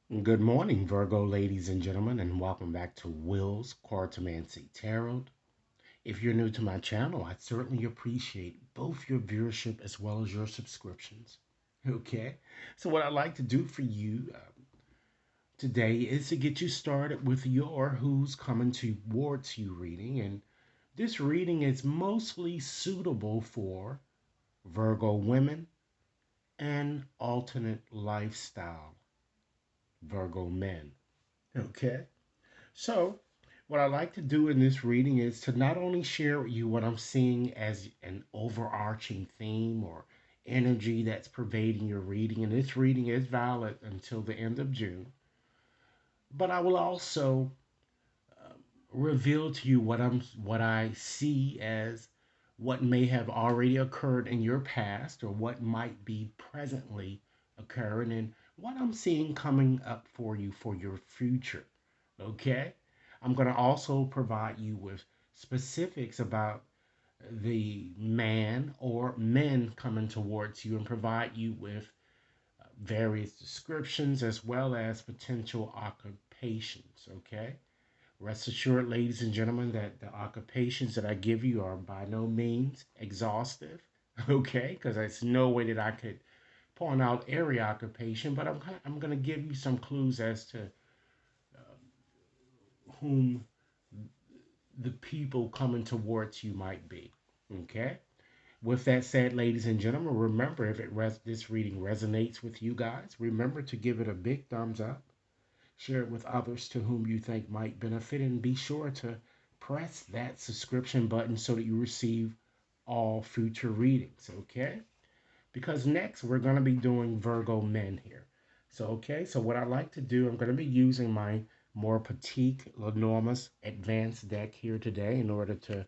Good morning, Virgo ladies and gentlemen, and welcome back to Will's Cartomancy Tarot. If you're new to my channel, I certainly appreciate both your viewership as well as your subscriptions. Okay, so what I'd like to do for you today is to get you started with your Who's Coming Towards You reading, and this reading is mostly suitable for Virgo women and alternate lifestyle Virgo men. Okay. So, what I like to do in this reading is to not only share with you what I'm seeing as an overarching theme or energy that's pervading your reading, and this reading is valid until the end of June, but I will also reveal to you what I see as what may have already occurred in your past or what might be presently occurring and what I'm seeing coming up for you for your future. Okay? I'm going to also provide you with specifics about the man or men coming towards you and provide you with various descriptions as well as potential occupations. Okay? Rest assured, ladies and gentlemen, that the occupations that I give you are by no means exhaustive, okay? Because there's no way that I could point out every occupation, but I'm going to give you some clues as to whom the people coming towards you might be, okay? With that said, ladies and gentlemen, remember if this reading resonates with you guys, remember to give it a big thumbs up. Share it with others to whom you think might benefit, and be sure to press that subscription button so that you receive all future readings, okay? Because next we're going to be doing Virgo men here. So, okay, so what I like to do, I'm going to be using my more petite, enormous, advanced deck here today in order to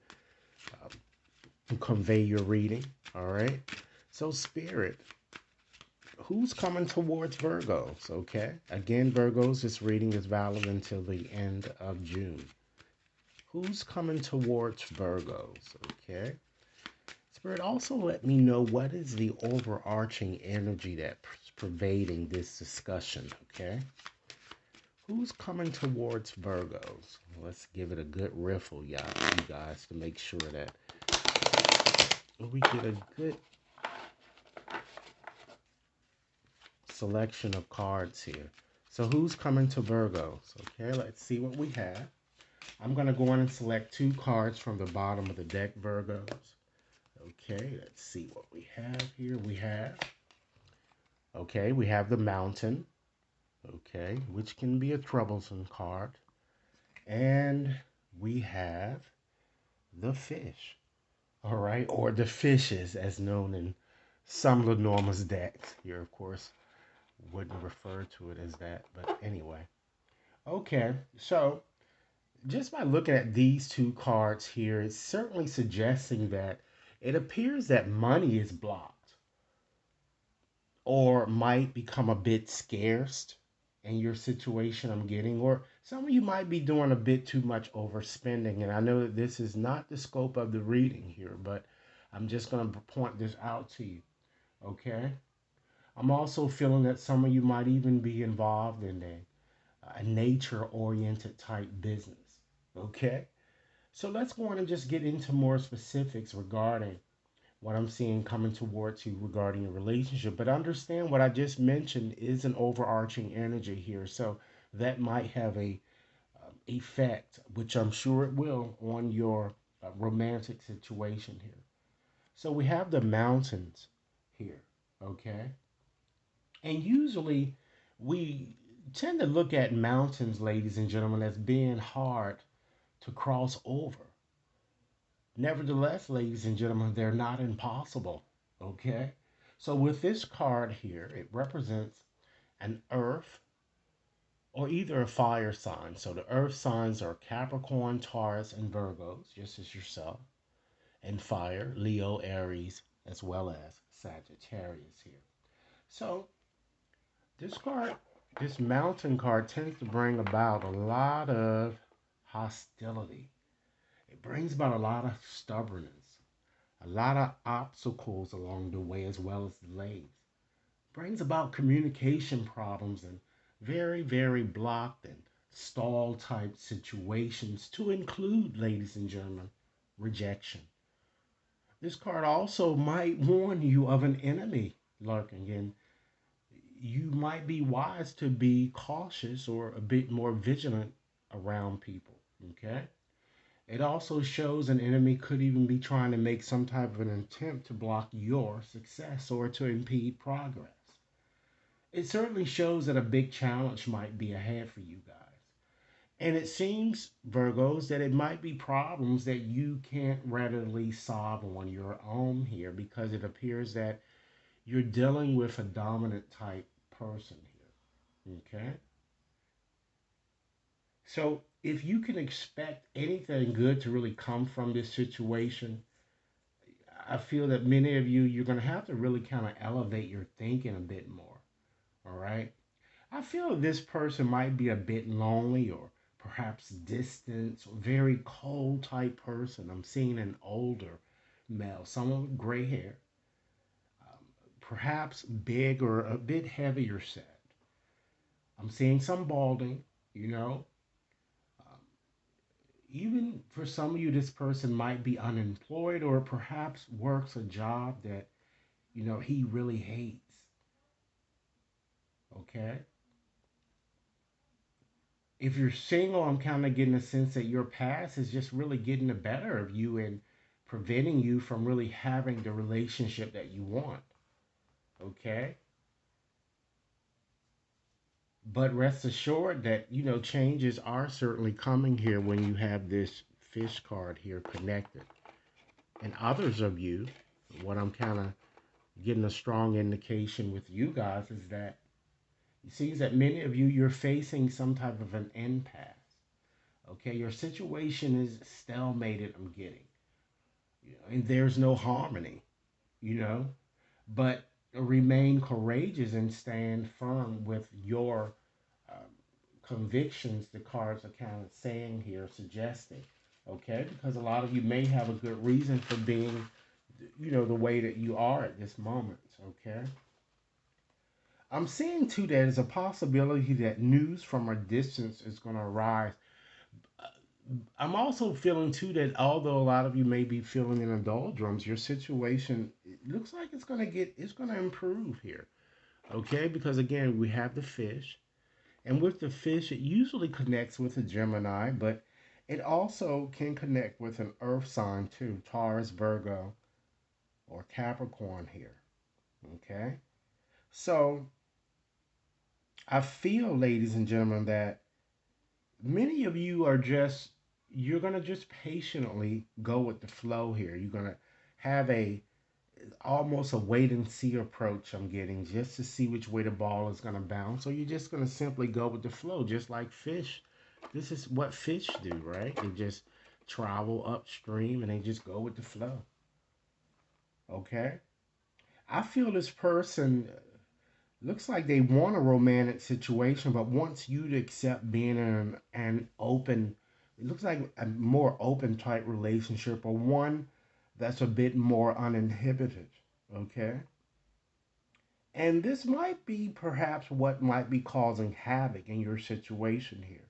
convey your reading, all right? So, Spirit, who's coming towards Virgos, okay? Again, Virgos, this reading is valid until the end of June. Who's coming towards Virgos, okay? Spirit, also let me know what is the overarching energy that's pervading this discussion, okay? Who's coming towards Virgos? Let's give it a good riffle, y'all, you guys, to make sure that we get a good selection of cards here. So who's coming to Virgos? Okay, let's see what we have. I'm going to go in and select two cards from the bottom of the deck, Virgos. Okay, let's see what we have here. We have the Mountain, okay, which can be a troublesome card. And we have the Fish, all right, or the Fishes as known in some Lenormand's decks. Here, of course, wouldn't refer to it as that, but anyway. Okay, so just by looking at these two cards here, it's certainly suggesting that it appears that money is blocked or might become a bit scarce in your situation I'm getting, or some of you might be doing a bit too much overspending. And I know that this is not the scope of the reading here, but I'm just going to point this out to you. Okay. I'm also feeling that some of you might even be involved in a nature oriented type business. Okay. So let's go on and just get into more specifics regarding what I'm seeing coming towards you regarding your relationship. But understand what I just mentioned is an overarching energy here. So that might have a effect, which I'm sure it will, on your romantic situation here. So we have the mountains here, okay? And usually we tend to look at mountains, ladies and gentlemen, as being hard to cross over. Nevertheless, ladies and gentlemen, they're not impossible. Okay? So with this card here, it represents an earth or either a fire sign. So the earth signs are Capricorn, Taurus, and Virgos, just as yourself. And fire, Leo, Aries, as well as Sagittarius here. So this card, this mountain card tends to bring about a lot of hostility. It brings about a lot of stubbornness, a lot of obstacles along the way as well as delays. Brings about communication problems and Very, very blocked and stall type situations, to include, ladies and gentlemen, rejection. This card also might warn you of an enemy lurking, and you might be wise to be cautious or a bit more vigilant around people. Okay? It also shows an enemy could even be trying to make some type of an attempt to block your success or to impede progress. It certainly shows that a big challenge might be ahead for you guys. And it seems, Virgos, that it might be problems that you can't readily solve on your own here, because it appears that you're dealing with a dominant type person here. Okay? So if you can expect anything good to really come from this situation, I feel that many of you, you're going to have to really kind of elevate your thinking a bit more. All right? I feel this person might be a bit lonely or perhaps distant or very cold type person. I'm seeing an older male, someone with gray hair, perhaps big or a bit heavier set. I'm seeing some balding, you know. Um, Even for some of you, this person might be unemployed or perhaps works a job that, he really hates. Okay? If you're single, I'm kind of getting a sense that your past is just really getting the better of you and preventing you from really having the relationship that you want. Okay? But rest assured that, changes are certainly coming here when you have this fish card here connected. And others of you, what I'm kind of getting a strong indication with you guys is that it seems that many of you, you're facing some type of an impasse. Okay? Your situation is stalemated, I'm getting. And there's no harmony, you know. But remain courageous and stand firm with your um, convictions. The cards are kind of saying here, suggesting, okay, because a lot of you may have a good reason for being, the way that you are at this moment. Okay. I'm seeing too that there's a possibility that news from a distance is going to arise. I'm also feeling too that although a lot of you may be feeling in the doldrums, your situation, it looks like it's going to improve here. Okay, because again, we have the fish, and with the fish, it usually connects with a Gemini, but it also can connect with an earth sign too, Taurus, Virgo, or Capricorn here. Okay, so I feel, ladies and gentlemen, that many of you are just, you're gonna just patiently go with the flow here. You're gonna have a almost a wait and see approach, I'm getting, just to see which way the ball is gonna bounce. So you're just gonna simply go with the flow, just like fish. This is what fish do, right? They just travel upstream and they just go with the flow. Okay? I feel this person looks like they want a romantic situation, but wants you to accept being in an open, it looks like a more open type relationship, or one that's a bit more uninhibited. Okay? And this might be perhaps what might be causing havoc in your situation here.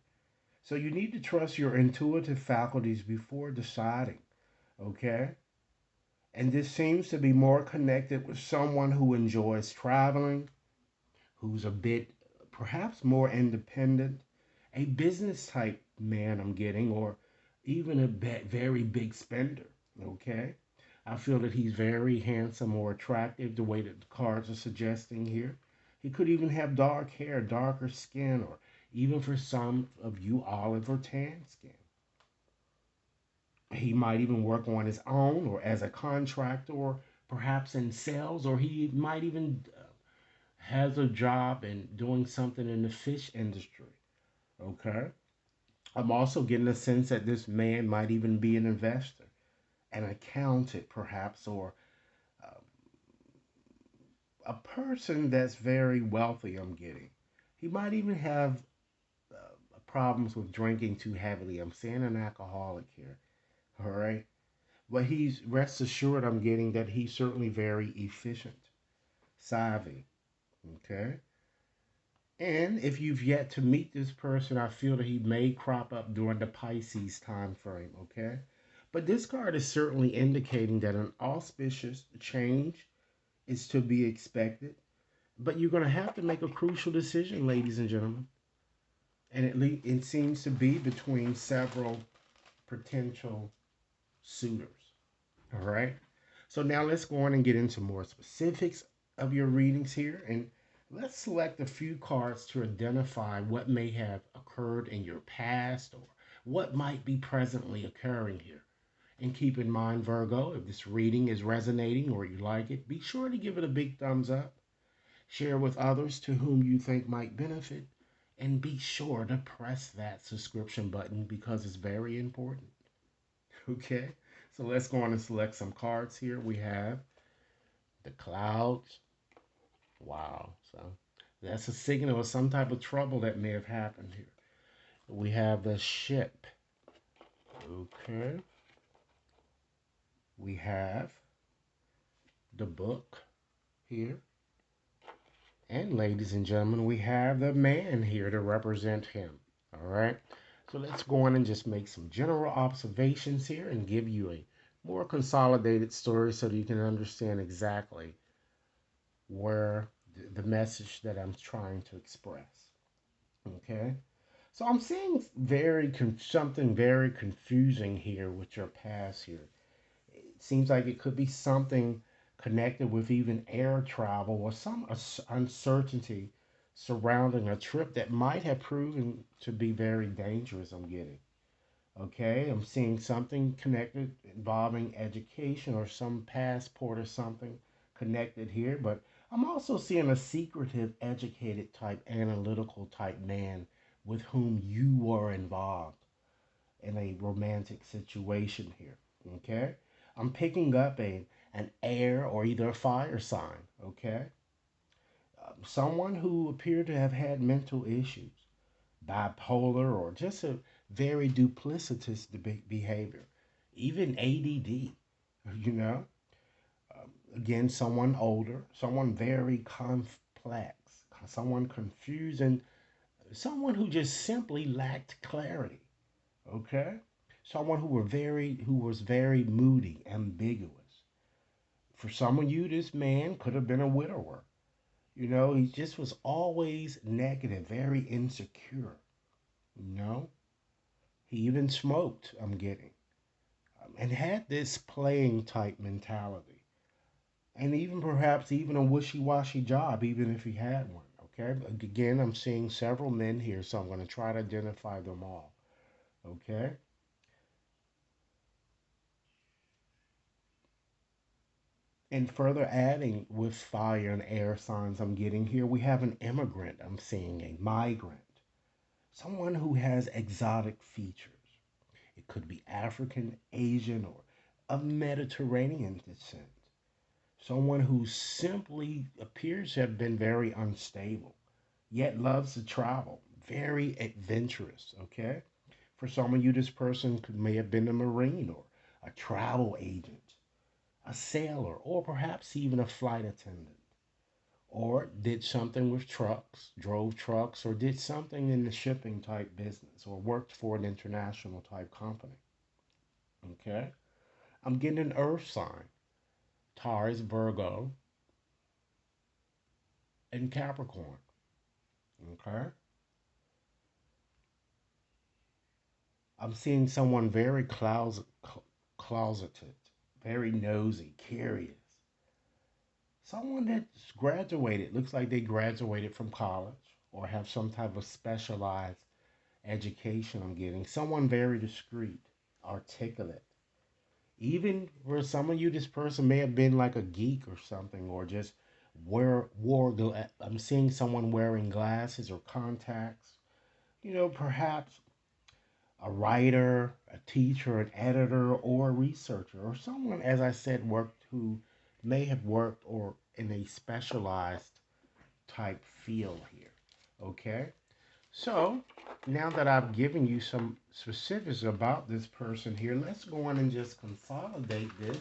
So you need to trust your intuitive faculties before deciding. Okay? And this seems to be more connected with someone who enjoys traveling, who's a bit perhaps more independent, a business type man I'm getting, or even a very big spender. Okay? I feel that he's very handsome or attractive, the way that the cards are suggesting here. He could even have dark hair, darker skin, or even for some of you, olive or tan skin. He might even work on his own or as a contractor or perhaps in sales, or he might even has a job and doing something in the fish industry. Okay. I'm also getting a sense that this man might even be an investor, an accountant, perhaps, or uh, a person that's very wealthy. I'm getting. He might even have problems with drinking too heavily. I'm seeing an alcoholic here. All right. But he's, rest assured, I'm getting that he's certainly very efficient, savvy. Okay. And if you've yet to meet this person, I feel that he may crop up during the Pisces time frame, okay? But this card is certainly indicating that an auspicious change is to be expected. But you're going to have to make a crucial decision, ladies and gentlemen. And it seems to be between several potential suitors. All right. So now let's go on and get into more specifics of your readings here. And let's select a few cards to identify what may have occurred in your past or what might be presently occurring here. And keep in mind, Virgo, if this reading is resonating or you like it, be sure to give it a big thumbs up. Share with others to whom you think might benefit. And be sure to press that subscription button because it's very important. Okay? So let's go on and select some cards here. We have the clouds. Wow. So that's a signal of some type of trouble that may have happened here. We have the ship. Okay. We have the book here. And ladies and gentlemen, we have the man here to represent him. All right. So let's go on and just make some general observations here and give you a more consolidated story so that you can understand exactly where the message that I'm trying to express. Okay. So I'm seeing something very confusing here with your past here. It seems like it could be something connected with even air travel or some uncertainty surrounding a trip that might have proven to be very dangerous. I'm getting. Okay, I'm seeing something connected involving education or some passport or something connected here, but I'm also seeing a secretive, educated type, analytical type man with whom you were involved in a romantic situation here. Okay, I'm picking up an air or either a fire sign. Okay, someone who appeared to have had mental issues, bipolar, or just a very duplicitous behavior, even ADD, you know. Again, someone older, someone very complex, someone confused, and someone who just simply lacked clarity. Okay, someone who was very moody, ambiguous. For some of you, this man could have been a widower. You know, he just was always negative, very insecure. You know, he even smoked, I'm getting, and had this playing type mentality. And even perhaps even a wishy washy job, even if he had one. Okay. Again, I'm seeing several men here, so I'm going to try to identify them all. Okay. And further adding with fire and air signs I'm getting here, we have an immigrant. I'm seeing a migrant, someone who has exotic features. It could be African, Asian, or of Mediterranean descent. Someone who simply appears to have been very unstable, yet loves to travel, very adventurous. Okay. For some of you, this person may have been a Marine or a travel agent, a sailor, or perhaps even a flight attendant, or did something with trucks, drove trucks, or did something in the shipping type business, or worked for an international type company. Okay. I'm getting an earth sign, Taurus, Virgo, and Capricorn. Okay. I'm seeing someone very closeted, very nosy, curious. Someone that's graduated, looks like they graduated from college or have some type of specialized education. I'm getting someone very discreet, articulate. Even for some of you, this person may have been like a geek or something, or just I'm seeing someone wearing glasses or contacts. You know, perhaps a writer, a teacher, an editor, or a researcher, or someone, as I said, worked who may have worked or in a specialized type field here. Okay, so now that I've given you some specifics about this person here, let's go on and just consolidate this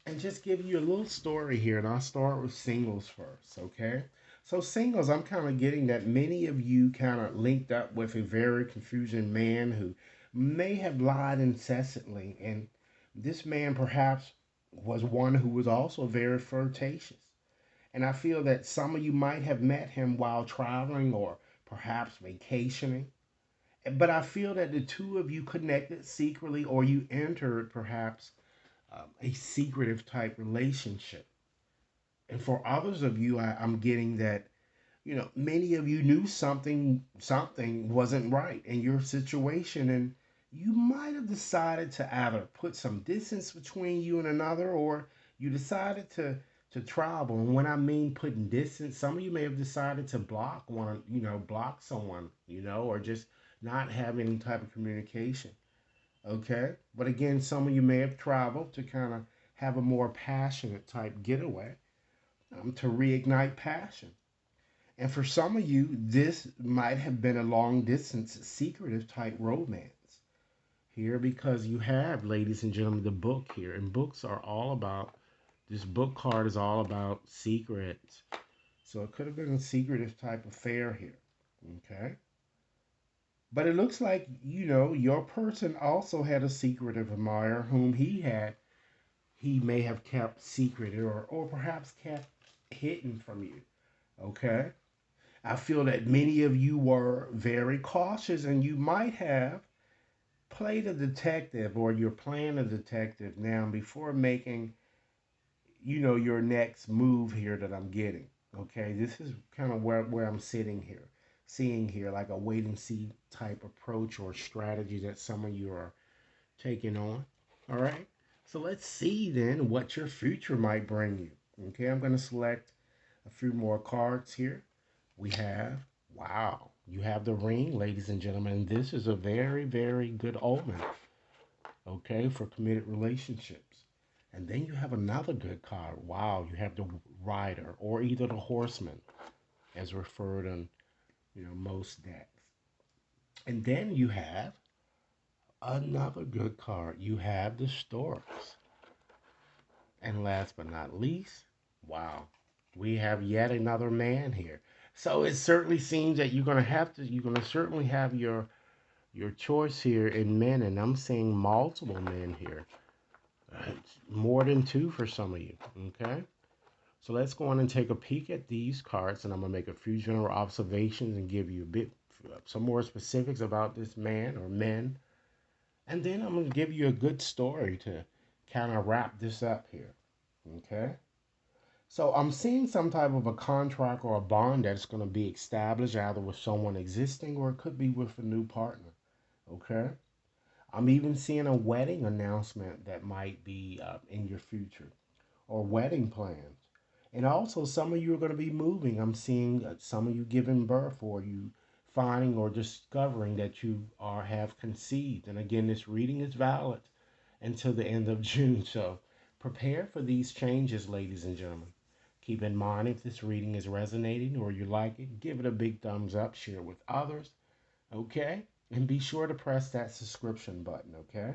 and just give you a little story here. And I'll start with singles first. Okay, So singles, I'm kind of getting that many of you kind of linked up with a very confusing man who may have lied incessantly, and this man perhaps was one who was also very flirtatious. And I feel that some of you might have met him while traveling or perhaps vacationing. But I feel that the two of you connected secretly, or you entered perhaps a secretive type relationship. And for others of you, I'm getting that many of you knew something wasn't right in your situation, and you might have decided to either put some distance between you and another, or you decided to travel. And when I mean putting distance, some of you may have decided to block someone, or just not have any type of communication. Okay, but again, some of you may have traveled to kind of have a more passionate type getaway, to reignite passion. And for some of you, this might have been a long distance, secretive type romance here, because you have, ladies and gentlemen, the book here. And books are all about, this book card is all about secrets. So it could have been a secretive type affair here. Okay. But it looks like, your person also had a secretive admirer whom he may have kept secret, or perhaps kept hidden from you. Okay. I feel that many of you were very cautious, and you might have played a detective, or you're playing a detective now before making, your next move here that I'm getting. Okay, this is kind of where I'm sitting here, seeing here like a wait and see type approach or strategy that some of you are taking on. All right, so let's see then what your future might bring you. Okay, I'm going to select a few more cards here. We have, wow, you have the ring, ladies and gentlemen. This is a very, very good omen, okay, for committed relationships. And then you have another good card. Wow, you have the rider, or either the horseman, as referred on, most decks. And then you have another good card. You have the storks. And last but not least, wow, we have yet another man here. So it certainly seems that you're gonna certainly have your choice here in men, and I'm seeing multiple men here. More than two for some of you. Okay. So let's go on and take a peek at these cards, and I'm gonna make a few general observations and give you a bit some more specifics about this man or men, and then I'm gonna give you a good story to kind of wrap this up here. Okay. So I'm seeing some type of a contract or a bond that's going to be established either with someone existing, or it could be with a new partner. Okay. I'm even seeing a wedding announcement that might be in your future, or wedding plans. And also, some of you are going to be moving. I'm seeing some of you giving birth, or you finding or discovering that you have conceived. And again, this reading is valid until the end of June. So prepare for these changes, ladies and gentlemen. Keep in mind, if this reading is resonating or you like it, give it a big thumbs up, share it with others, okay? And be sure to press that subscription button, okay?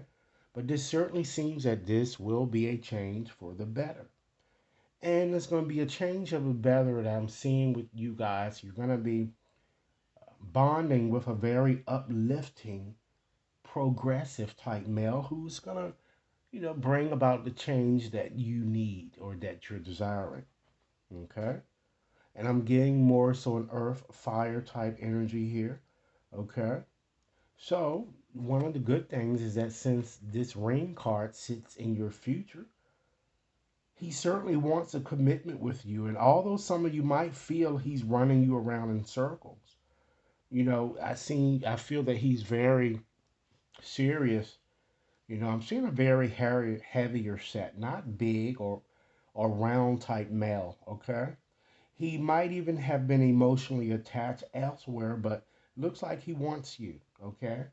But this certainly seems that this will be a change for the better. And it's going to be a change of the better that I'm seeing with you guys. You're going to be bonding with a very uplifting, progressive type male who's going to, bring about the change that you need or that you're desiring, okay? And I'm getting more so an earth fire type energy here. Okay. So one of the good things is that since this ring card sits in your future, he certainly wants a commitment with you. And although some of you might feel he's running you around in circles, I feel that he's very serious. I'm seeing a very heavier set, not big or round type male. Okay. He might even have been emotionally attached elsewhere, but looks like he wants you, okay?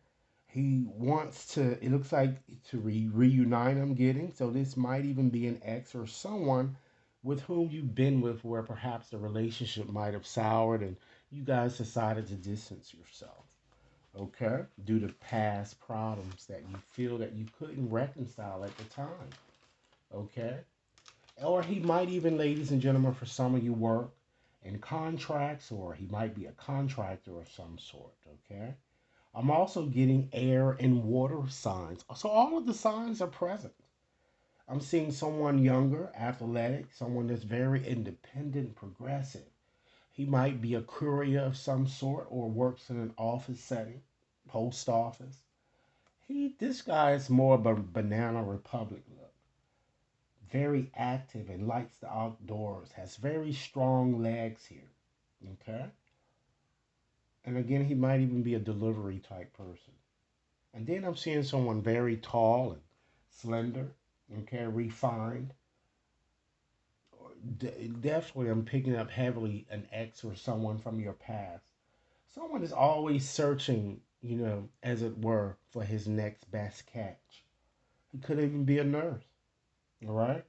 He wants to, it looks like to reunite, I'm getting. So this might even be an ex or someone with whom you've been with where perhaps the relationship might have soured and you guys decided to distance yourself, okay? Due to past problems that you feel that you couldn't reconcile at the time, okay? Or he might even, ladies and gentlemen, for some of you, work in contracts, or he might be a contractor of some sort, okay? I'm also getting air and water signs. So all of the signs are present. I'm seeing someone younger, athletic, someone that's very independent, progressive. He might be a courier of some sort or works in an office setting, post office. This guy is more of a banana republic look. Very active and likes the outdoors, has very strong legs here. Okay? And again, he might even be a delivery type person. And then I'm seeing someone very tall and slender, okay, refined. Definitely, I'm picking up heavily an ex or someone from your past. Someone is always searching, as it were, for his next best catch. He could even be a nurse, all right?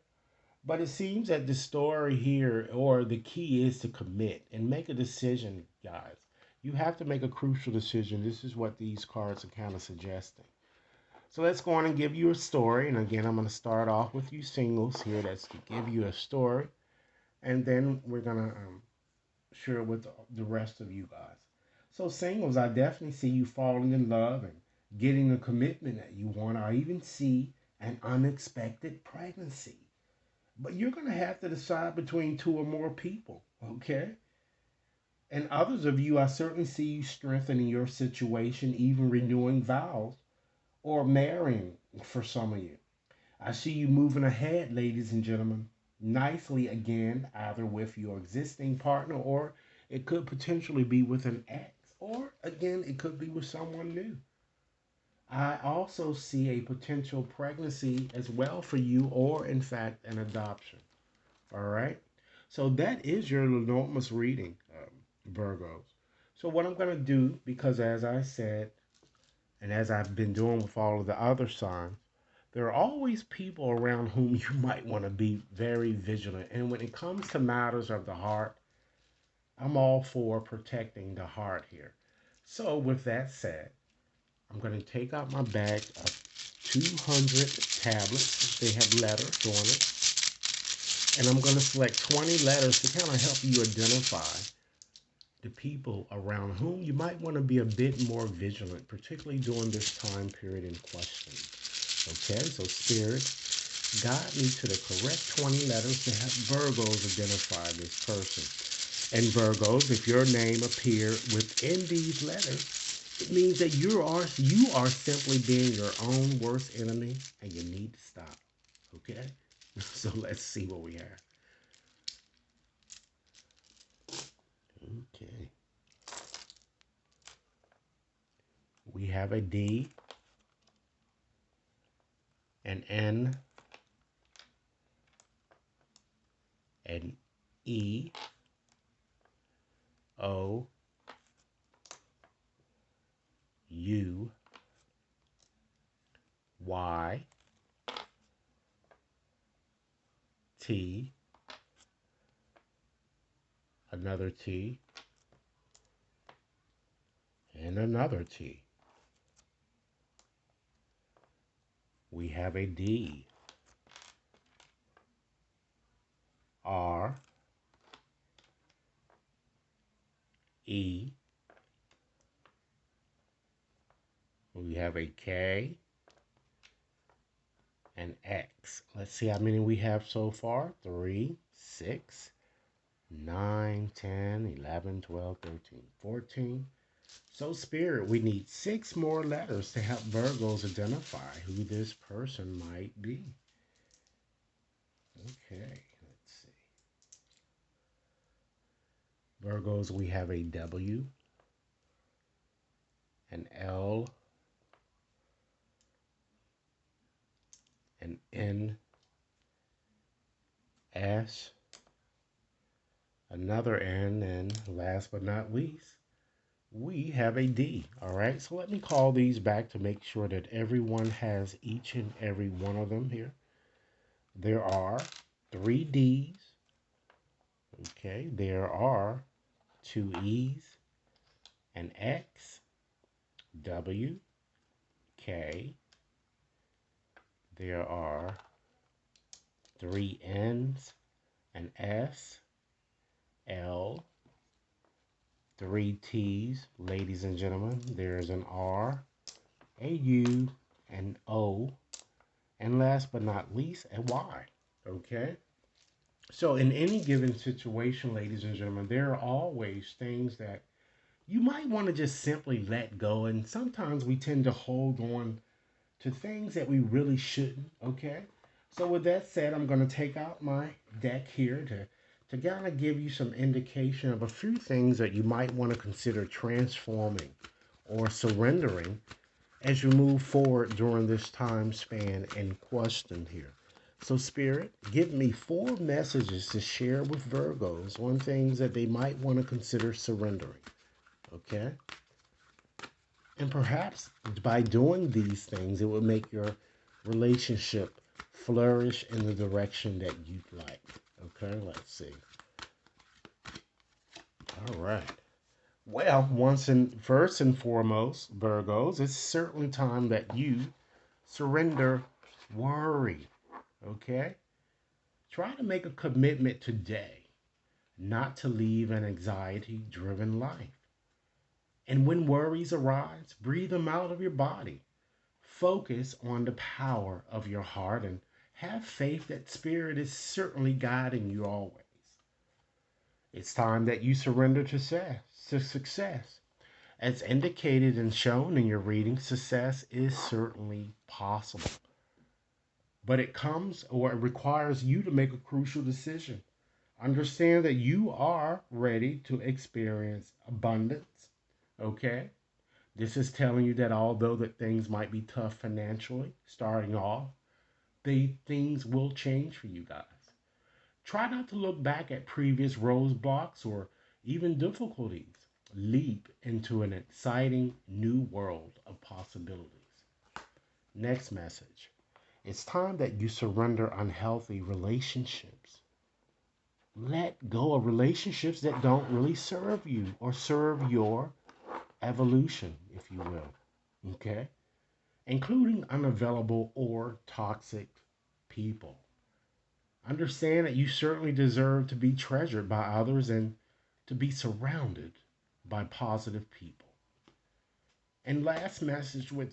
But it seems that the story here, or the key, is to commit and make a decision, guys. You have to make a crucial decision. This is what these cards are kind of suggesting. So let's go on and give you a story. And again, I'm going to start off with you singles here. That's to give you a story. And then we're going to share it with the rest of you guys. So, singles, I definitely see you falling in love and getting the commitment that you want. I even see an unexpected pregnancy. But you're going to have to decide between two or more people, okay? And others of you, I certainly see you strengthening your situation, even renewing vows or marrying for some of you. I see you moving ahead, ladies and gentlemen, nicely again, either with your existing partner, or it could potentially be with an ex, or again, it could be with someone new. I also see a potential pregnancy as well for you, or in fact, an adoption. All right. So that is your enormous reading, Virgos. So what I'm going to do, because as I said, and as I've been doing with all of the other signs, there are always people around whom you might want to be very vigilant. And when it comes to matters of the heart, I'm all for protecting the heart here. So with that said, I'm going to take out my bag of 200 tablets. They have letters on it. And I'm going to select 20 letters to kind of help you identify the people around whom you might want to be a bit more vigilant, particularly during this time period in question. Okay, so Spirit, guide me to the correct 20 letters to help Virgos identify this person. And Virgos, if your name appeared within these letters, it means that you are simply being your own worst enemy, and you need to stop. Okay? So let's see what we have. Okay. We have a D, an N, an E, O, U, Y, T, another T, and another T. We have a D, R, E, we have a K, and X. Let's see how many we have so far. 3, 6, 9, 10, 11, 12, 13, 14. So, Spirit, we need 6 more letters to help Virgos identify who this person might be. Okay, let's see. Virgos, we have a W, an L, an N, S, another N, and last but not least, we have a D. All right, so let me call these back to make sure that everyone has each and every one of them here. There are 3 D's. Okay, there are 2 E's, an X, W, K. There are 3 N's, an S, L, 3 T's, ladies and gentlemen. There's an R, a U, an O, and last but not least, a Y. Okay? So, in any given situation, ladies and gentlemen, there are always things that you might want to just simply let go. And sometimes we tend to hold on to things that we really shouldn't. Okay? So, with that said, I'm going to take out my deck here to kind of give you some indication of a few things that you might want to consider transforming or surrendering as you move forward during this time span in question here. So, Spirit, give me 4 messages to share with Virgos on things that they might want to consider surrendering. Okay? And perhaps by doing these things, it will make your relationship flourish in the direction that you'd like. Okay, let's see. All right. Well, first and foremost, Virgos, it's certainly time that you surrender worry. Okay? Try to make a commitment today not to leave an anxiety driven life. And when worries arise, breathe them out of your body. Focus on the power of your heart and have faith that Spirit is certainly guiding you always. It's time that you surrender to success. As indicated and shown in your reading, success is certainly possible. But it comes or it requires you to make a crucial decision. Understand that you are ready to experience abundance. Okay? This is telling you that although that things might be tough financially starting off, things will change for you guys. Try not to look back at previous roadblocks or even difficulties. Leap into an exciting new world of possibilities. Next message. It's time that you surrender unhealthy relationships. Let go of relationships that don't really serve you or serve your evolution, if you will. Okay? Including unavailable or toxic people. Understand that you certainly deserve to be treasured by others and to be surrounded by positive people. And last message with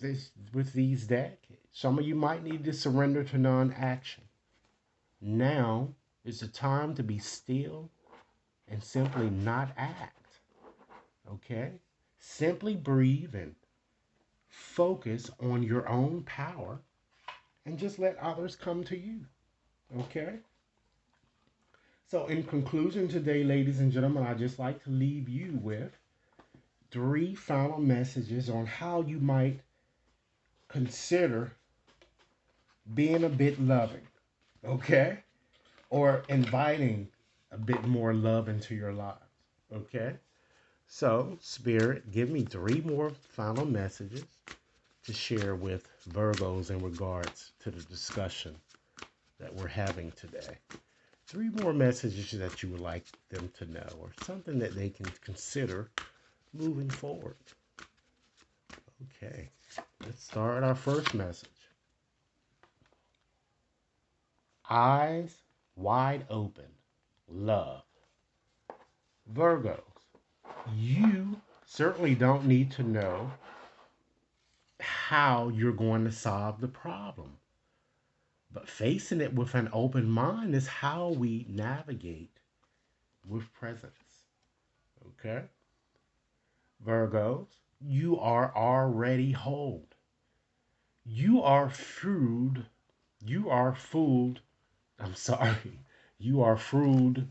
these decks, some of you might need to surrender to non-action. Now is the time to be still and simply not act. Okay? Simply breathe and focus on your own power and just let others come to you. Okay? So, in conclusion today, ladies and gentlemen, I'd just like to leave you with 3 final messages on how you might consider being a bit loving. Okay? Or inviting a bit more love into your lives. Okay? So, Spirit, give me 3 more final messages to share with Virgos in regards to the discussion that we're having today. 3 more messages that you would like them to know, or something that they can consider moving forward. Okay, let's start our first message. Eyes wide open, love. Virgos, you certainly don't need to know how you're going to solve the problem. But facing it with an open mind is how we navigate with presence. Okay? Virgos, you are already whole. You are fooled. You are fooled. I'm sorry. You are fooled.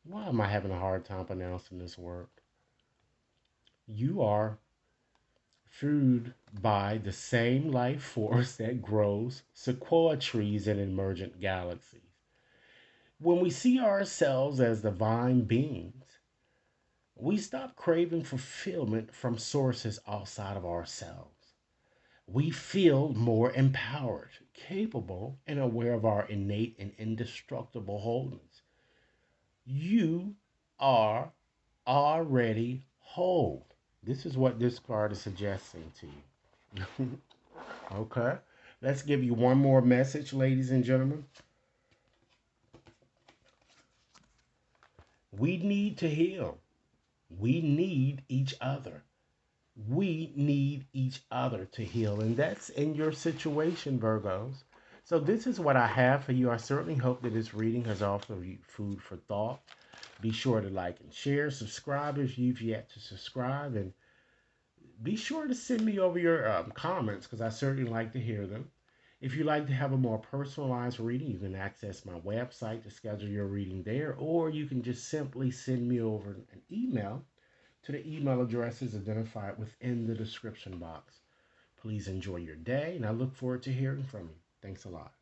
Why am I having a hard time pronouncing this word? You are fooled by the same life force that grows sequoia trees in emergent galaxies. When we see ourselves as divine beings, we stop craving fulfillment from sources outside of ourselves. We feel more empowered, capable, and aware of our innate and indestructible wholeness. You are already whole. This is what this card is suggesting to you. Okay. Let's give you one more message, ladies and gentlemen. We need to heal. We need each other. We need each other to heal. And that's in your situation, Virgos. So, this is what I have for you. I certainly hope that this reading has offered you food for thought. Be sure to like and share, subscribe if you've yet to subscribe, and be sure to send me over your comments because I certainly like to hear them. If you'd like to have a more personalized reading, you can access my website to schedule your reading there, or you can just simply send me over an email to the email addresses identified within the description box. Please enjoy your day, and I look forward to hearing from you. Thanks a lot.